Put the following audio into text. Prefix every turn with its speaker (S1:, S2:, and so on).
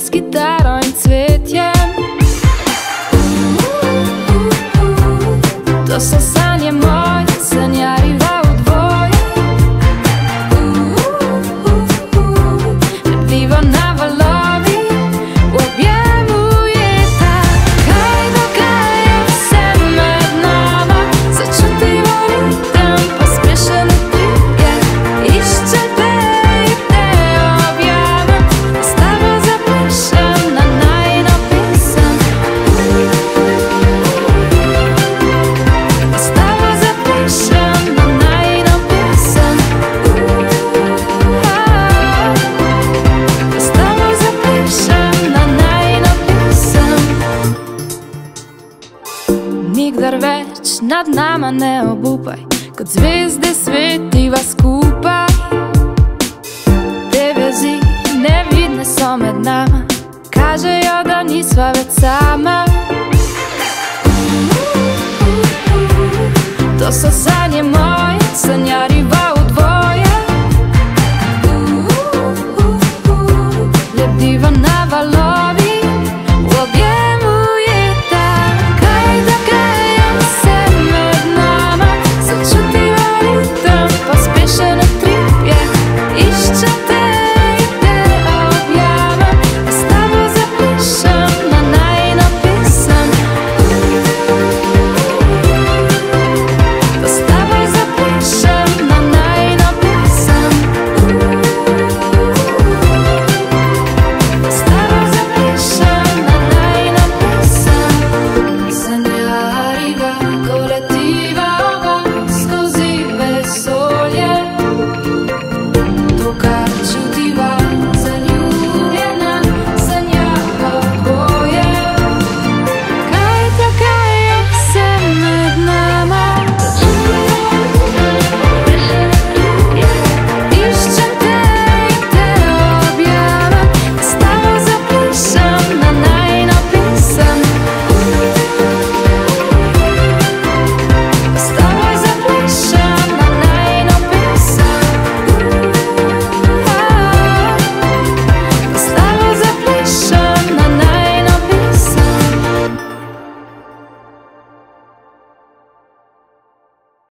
S1: s kitaro in cvetjem. To so sanje moje, sanjariva v dvoje. Lepljivo na valovi, v objemu jeta. Kaj dogaja vse med nama, začutivo ritem, pospešen utrip je. Iščete idejo objavim, s tabo zapišem na najino pesem. S tabo zapišem na najino pesem. S tabo zapišem na najino pesem. Nikdar več nad nama ne obupaj, kot zvezde svetiva skupaj. Te vezi nevidne so med nama, kažejo, da nisva več sama. To so sanje moje, sanjariva v dvoje. Lebdiva na valovi, v objemu